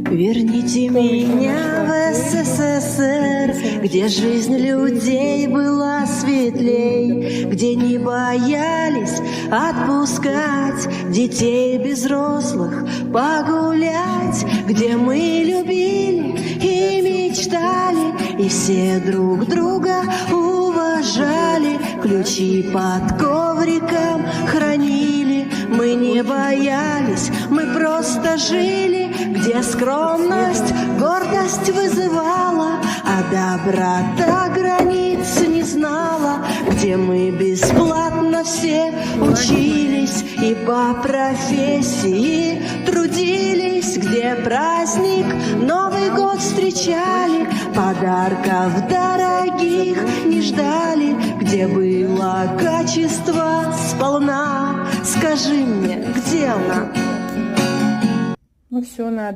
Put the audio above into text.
Верните меня в СССР, где жизнь людей была светлей, где не боялись отпускать детей без взрослых погулять, где мы любили и мечтали, и все друг друга уважали, ключи под ковриком хранили. Мы не боялись, мы просто жили, где скромность гордость вызывала, а доброта границ не знала, где мы бесплатно все учились и по профессии трудились, где праздник Новый год встречали, подарков дорогих не ждали, где было качество сполна. Скажи мне, где она? Ну все, надо.